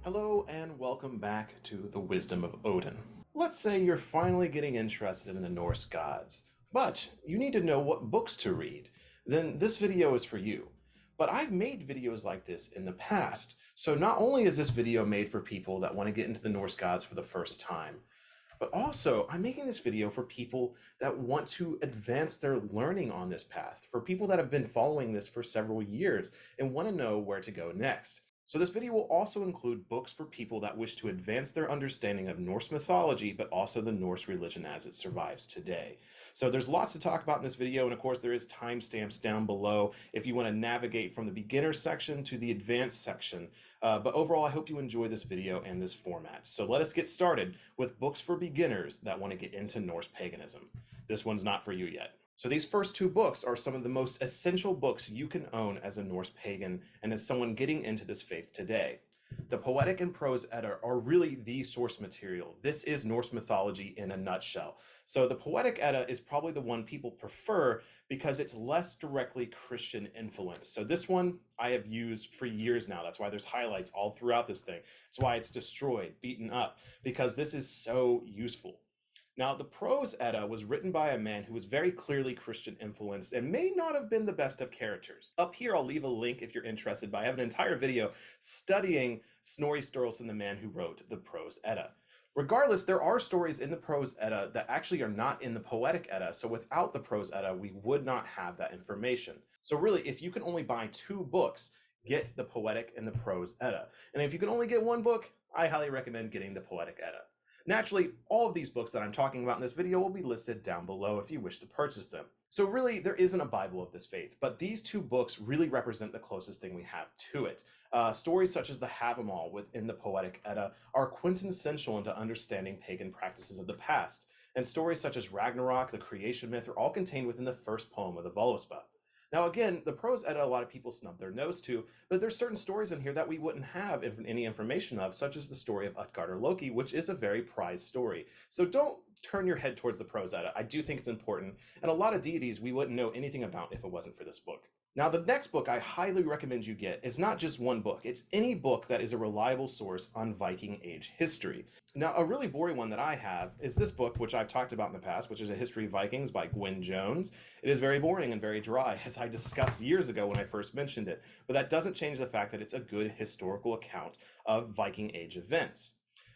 Hello and welcome back to the Wisdom of Odin. Let's say you're finally getting interested in the Norse gods, but you need to know what books to read. Then this video is for you. But I've made videos like this in the past, so not only is this video made for people that want to get into the Norse gods for the first time, but also I'm making this video for people that want to advance their learning on this path, for people that have been following this for several years and want to know where to go next. So this video will also include books for people that wish to advance their understanding of Norse mythology, but also the Norse religion as it survives today. So there's lots to talk about in this video, and of course there is timestamps down below if you want to navigate from the beginner section to the advanced section. But overall, I hope you enjoy this video and this format. So let us get started with books for beginners that want to get into Norse paganism. This one's not for you yet. So these first two books are some of the most essential books you can own as a Norse pagan and as someone getting into this faith today. The Poetic and Prose Edda are really the source material. This is Norse mythology in a nutshell. So the Poetic Edda is probably the one people prefer because it's less directly Christian influence. So this one I have used for years now. That's why there's highlights all throughout this thing. That's why it's destroyed, beaten up, because this is so useful. Now, the Prose Edda was written by a man who was very clearly Christian influenced and may not have been the best of characters. Up here, I'll leave a link if you're interested, but I have an entire video studying Snorri Sturluson, the man who wrote the Prose Edda. Regardless, there are stories in the Prose Edda that actually are not in the Poetic Edda, so without the Prose Edda, we would not have that information. So really, if you can only buy two books, get the Poetic and the Prose Edda. And if you can only get one book, I highly recommend getting the Poetic Edda. Naturally, all of these books that I'm talking about in this video will be listed down below if you wish to purchase them. So really, there isn't a Bible of this faith, but these two books really represent the closest thing we have to it. Stories such as the Havamal within the Poetic Edda are quintessential into understanding pagan practices of the past, and stories such as Ragnarok, the creation myth, are all contained within the first poem of the Völuspá. Now again, the Prose Edda, a lot of people snub their nose to, but there's certain stories in here that we wouldn't have any information of, such as the story of Utgarda Loki, which is a very prized story. So don't turn your head towards the Prose Edda. I do think it's important, and a lot of deities we wouldn't know anything about if it wasn't for this book. Now, the next book I highly recommend you get is not just one book. It's any book that is a reliable source on Viking Age history. Now, a really boring one that I have is this book, which I've talked about in the past, which is A History of Vikings by Gwyn Jones. It is very boring and very dry, as I discussed years ago when I first mentioned it, but that doesn't change the fact that it's a good historical account of Viking Age events.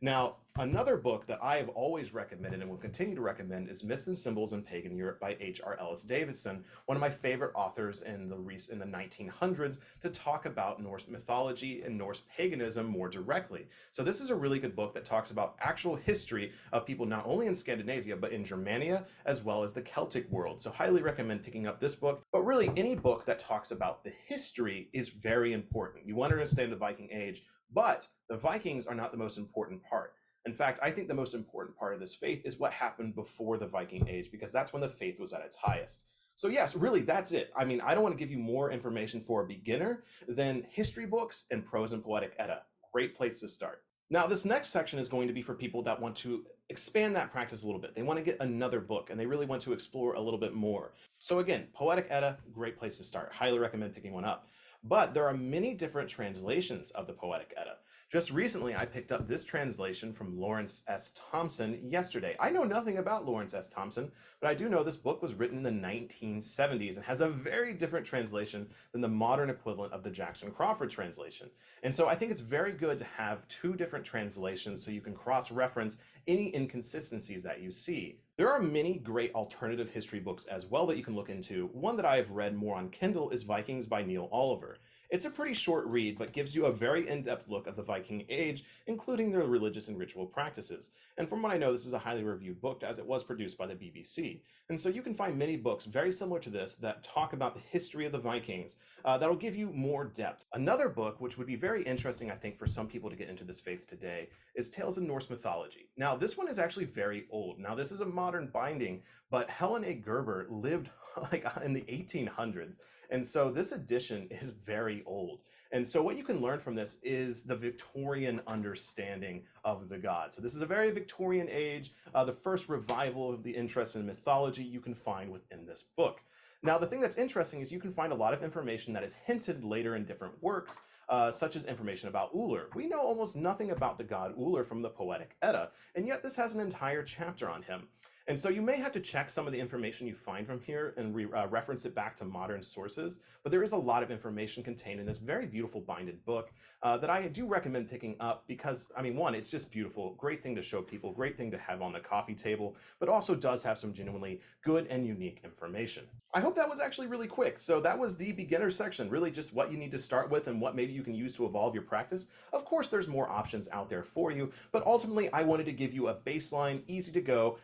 Now, another book that I have always recommended and will continue to recommend is Myths and Symbols in Pagan Europe by H.R. Ellis Davidson, one of my favorite authors in the 1900s to talk about Norse mythology and Norse paganism more directly. So this is a really good book that talks about actual history of people not only in Scandinavia, but in Germania, as well as the Celtic world. So highly recommend picking up this book. But really, any book that talks about the history is very important. You want to understand the Viking Age, but the Vikings are not the most important part. In fact, I think the most important part of this faith is what happened before the Viking Age, because that's when the faith was at its highest. So yes, really, that's it. I mean, I don't want to give you more information for a beginner than history books and Prose and Poetic Edda. Great place to start. Now, this next section is going to be for people that want to expand that practice a little bit. They want to get another book and they really want to explore a little bit more. So again, Poetic Edda, great place to start. Highly recommend picking one up. But there are many different translations of the Poetic Edda. Just recently, I picked up this translation from Lawrence S. Thompson yesterday. I know nothing about Lawrence S. Thompson, but I do know this book was written in the 1970s and has a very different translation than the modern equivalent of the Jackson Crawford translation. And so I think it's very good to have two different translations so you can cross-reference any inconsistencies that you see. There are many great alternative history books as well that you can look into. One that I have read more on Kindle is Vikings by Neil Oliver. It's a pretty short read, but gives you a very in-depth look of the Viking Age, including their religious and ritual practices. And from what I know, this is a highly reviewed book as it was produced by the BBC. And so you can find many books very similar to this that talk about the history of the Vikings that'll give you more depth. Another book, which would be very interesting, I think, for some people to get into this faith today, is Tales of Norse Mythology. Now, this one is actually very old. Now, this is a modern binding, but Helen A. Gerber lived like in the 1800s. And so this edition is very old. And so what you can learn from this is the Victorian understanding of the gods. So this is a very Victorian age, the first revival of the interest in mythology you can find within this book. Now, the thing that's interesting is you can find a lot of information that is hinted later in different works, such as information about Uller. We know almost nothing about the god Uller from the Poetic Edda, and yet this has an entire chapter on him. And so you may have to check some of the information you find from here and reference it back to modern sources, but there is a lot of information contained in this very beautiful binded book that I do recommend picking up because, I mean, one, it's just beautiful, great thing to show people, great thing to have on the coffee table, but also does have some genuinely good and unique information. I hope that was actually really quick. So that was the beginner section, really just what you need to start with and what maybe you can use to evolve your practice. Of course, there's more options out there for you, but ultimately I wanted to give you a baseline, easy to go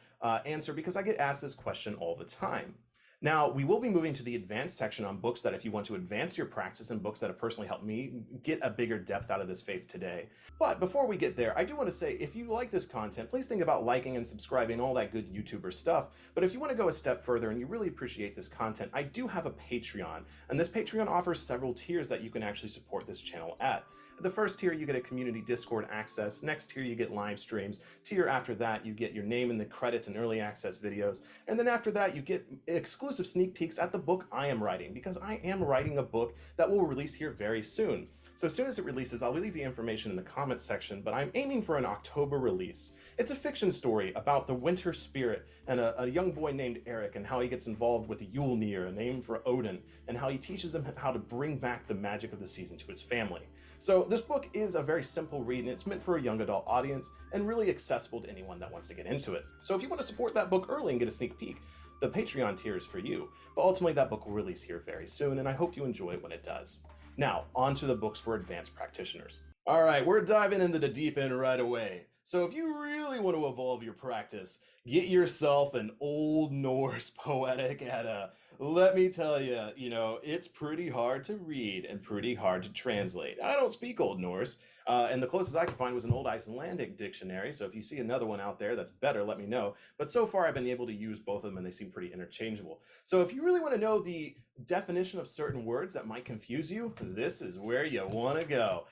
answer because I get asked this question all the time. Now, we will be moving to the advanced section on books that if you want to advance your practice and books that have personally helped me get a bigger depth out of this faith today. But before we get there, I do want to say, if you like this content, please think about liking and subscribing, all that good YouTuber stuff. But if you want to go a step further and you really appreciate this content, I do have a Patreon. And this Patreon offers several tiers that you can actually support this channel at. The first tier, you get a community Discord access. Next tier, you get live streams. Tier after that, you get your name in the credits and early access videos. And then after that, you get exclusive sneak peeks at the book I am writing, because I am writing a book that will release here very soon. So as soon as it releases, I'll leave the information in the comments section, but I'm aiming for an October release. It's a fiction story about the winter spirit and a young boy named Eric and how he gets involved with Yulnir, a name for Odin, and how he teaches him how to bring back the magic of the season to his family. So this book is a very simple read, and it's meant for a young adult audience and really accessible to anyone that wants to get into it. So if you want to support that book early and get a sneak peek, the Patreon tier is for you, but ultimately that book will release here very soon, and I hope you enjoy it when it does. Now, on to the books for advanced practitioners. All right, we're diving into the deep end right away. So if you really want to evolve your practice, get yourself an Old Norse Poetic Edda. Let me tell you, it's pretty hard to read and pretty hard to translate. I don't speak Old Norse, and the closest I could find was an Old Icelandic dictionary, so if you see another one out there that's better, let me know. But so far, I've been able to use both of them, and they seem pretty interchangeable. So if you really want to know the definition of certain words that might confuse you, this is where you want to go.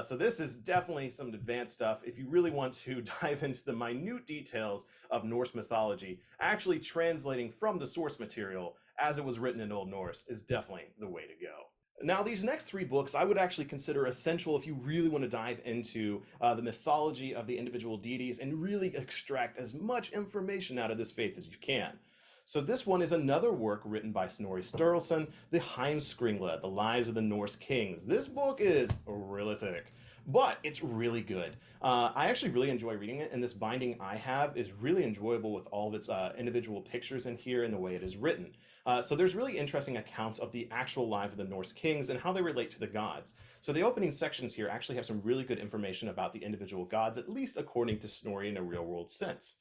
So this is definitely some advanced stuff. If you really want to dive into the minute details of Norse mythology, actually translating from the source material as it was written in Old Norse is definitely the way to go. Now, these next three books I would actually consider essential if you really want to dive into the mythology of the individual deities and really extract as much information out of this faith as you can. So this one is another work written by Snorri Sturluson, the Heimskringla, The Lives of the Norse Kings. This book is really thick, but it's really good. I actually really enjoy reading it, and this binding I have is really enjoyable with all of its individual pictures in here and the way it is written. So there's really interesting accounts of the actual lives of the Norse kings and how they relate to the gods. So the opening sections here actually have some really good information about the individual gods, at least according to Snorri in a real-world sense.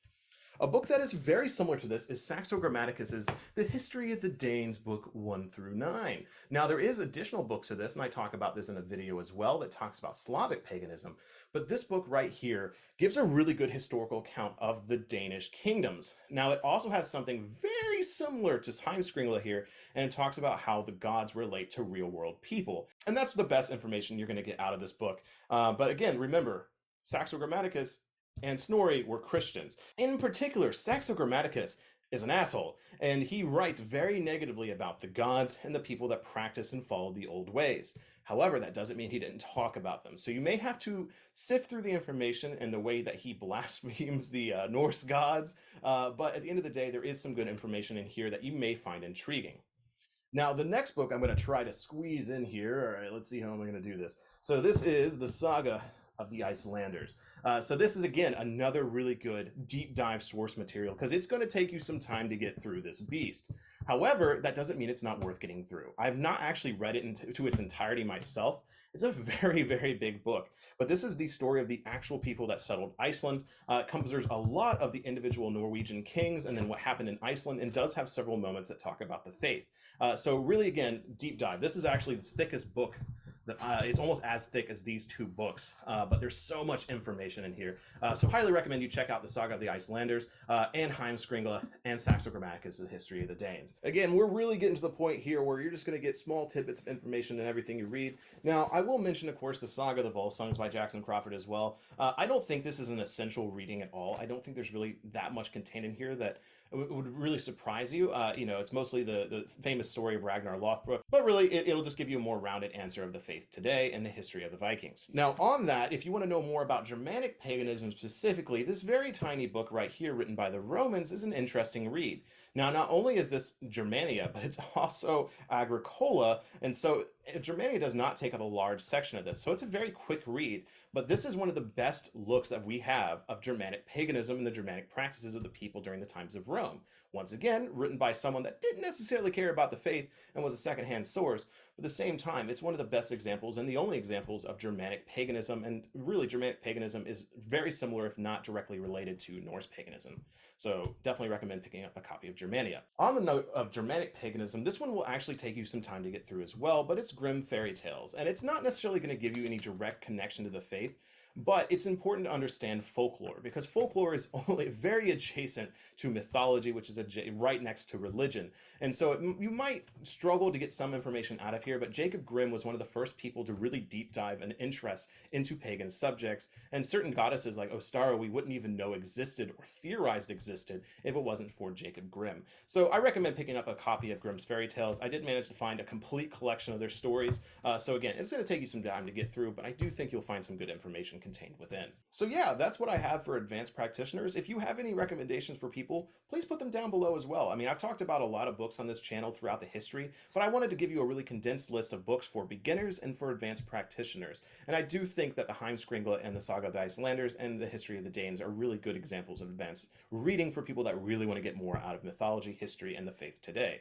A book that is very similar to this is Saxo Grammaticus's The History of the Danes, book 1 through 9. Now, there is additional books to this, and I talk about this in a video as well that talks about Slavic paganism. But this book right here gives a really good historical account of the Danish kingdoms. Now, it also has something very similar to Heimskringla here, and it talks about how the gods relate to real-world people. And that's the best information you're going to get out of this book. But again, remember, Saxo Grammaticus and Snorri were Christians. In particular, Saxo Grammaticus is an asshole, and he writes very negatively about the gods and the people that practice and follow the old ways. However, that doesn't mean he didn't talk about them. So you may have to sift through the information in the way that he blasphemes the Norse gods, but at the end of the day, there is some good information in here that you may find intriguing. Now, the next book I'm going to try to squeeze in here. All right, let's see how I'm going to do this. So this is the Saga of the Icelanders. So this is, again, another really good deep dive source material because it's going to take you some time to get through this beast. However, that doesn't mean it's not worth getting through. I've not actually read it into its entirety myself. It's a very, very big book, but this is the story of the actual people that settled Iceland. There's a lot of the individual Norwegian kings and then what happened in Iceland, and does have several moments that talk about the faith. So really, again, deep dive. This is actually the thickest book. It's almost as thick as these two books, but there's so much information in here. So highly recommend you check out the Saga of the Icelanders and Heimskringla and Saxo Grammaticus, The History of the Danes. Again, we're really getting to the point here where you're just going to get small tidbits of information in everything you read. Now, I will mention, of course, the Saga of the Volsungs by Jackson Crawford as well. I don't think this is an essential reading at all. I don't think there's really that much contained in here that would really surprise you. You know, it's mostly the famous story of Ragnar Lothbrok, but really it'll just give you a more rounded answer of the faith today and the history of the Vikings. Now, on that, if you want to know more about Germanic paganism specifically, this very tiny book right here written by the Romans is an interesting read. Now, not only is this Germania, but it's also Agricola, and so Germania does not take up a large section of this, so it's a very quick read, but this is one of the best looks that we have of Germanic paganism and the Germanic practices of the people during the times of Rome. Once again, written by someone that didn't necessarily care about the faith and was a secondhand source, but at the same time, it's one of the best examples and the only examples of Germanic paganism, and really Germanic paganism is very similar, if not directly related, to Norse paganism. So definitely recommend picking up a copy of Germania. On the note of Germanic paganism, this one will actually take you some time to get through as well, but it's grim fairy tales, and it's not necessarily going to give you any direct connection to the faith, but it's important to understand folklore, because folklore is only very adjacent to mythology, which is right next to religion. And so you might struggle to get some information out of here, but Jacob Grimm was one of the first people to really deep dive an interest into pagan subjects, and certain goddesses like Ostara we wouldn't even know existed or theorized existed if it wasn't for Jacob Grimm. So I recommend picking up a copy of Grimm's Fairy Tales. I did manage to find a complete collection of their stories, so again, it's going to take you some time to get through, but I do think you'll find some good information contained within. So yeah, that's what I have for advanced practitioners. If you have any recommendations for people, please put them down below as well. I mean, I've talked about a lot of books on this channel throughout the history, but I wanted to give you a really condensed list of books for beginners and for advanced practitioners. And I do think that the Heimskringla and the Saga of the Icelanders and the History of the Danes are really good examples of advanced reading for people that really want to get more out of mythology, history, and the faith today.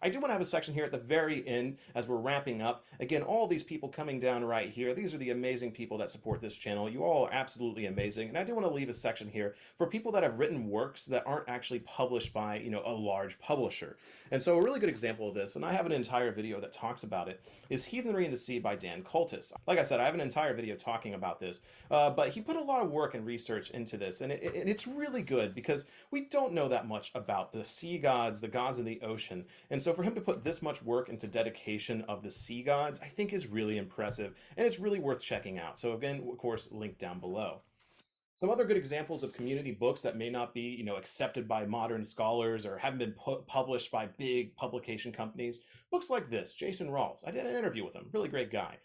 I do want to have a section here at the very end as we're wrapping up. Again, all these people coming down right here, these are the amazing people that support this channel. You all are absolutely amazing. And I do want to leave a section here for people that have written works that aren't actually published by, you know, a large publisher. And so a really good example of this, and I have an entire video that talks about it, is Heathenry in the Sea by Dan Cultus. Like I said, I have an entire video talking about this, but he put a lot of work and research into this, and it's really good because we don't know that much about the sea gods, the gods of the ocean. And so for him to put this much work into dedication of the sea gods, I think is really impressive, and it's really worth checking out. So again, of course, link down below. Some other good examples of community books that may not be, you know, accepted by modern scholars or haven't been published by big publication companies. Books like this, Jason Rawls. I did an interview with him, really great guy.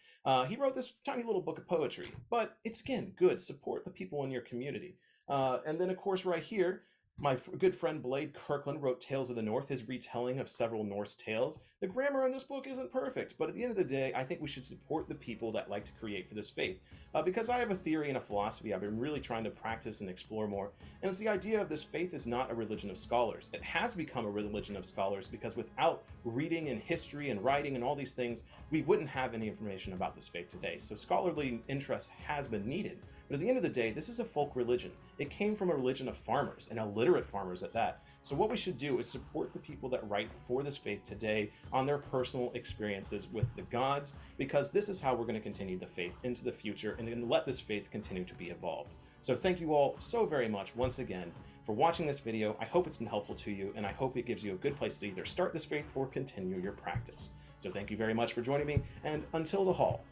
He wrote this tiny little book of poetry, but it's, again, good. Support the people in your community. And then, of course, right here, my good friend Blade Kirkland wrote Tales of the North, his retelling of several Norse tales. The grammar in this book isn't perfect, but at the end of the day, I think we should support the people that like to create for this faith. Because I have a theory and a philosophy I've been really trying to practice and explore more, and it's the idea of this faith is not a religion of scholars. It has become a religion of scholars because without reading and history and writing and all these things, we wouldn't have any information about this faith today. So scholarly interest has been needed. But at the end of the day, this is a folk religion. It came from a religion of farmers, and illiterate farmers at that. So what we should do is support the people that write for this faith today on their personal experiences with the gods, because this is how we're going to continue the faith into the future and let this faith continue to be evolved. So thank you all so very much once again for watching this video. I hope it's been helpful to you, and I hope it gives you a good place to either start this faith or continue your practice. So thank you very much for joining me, and until the hall.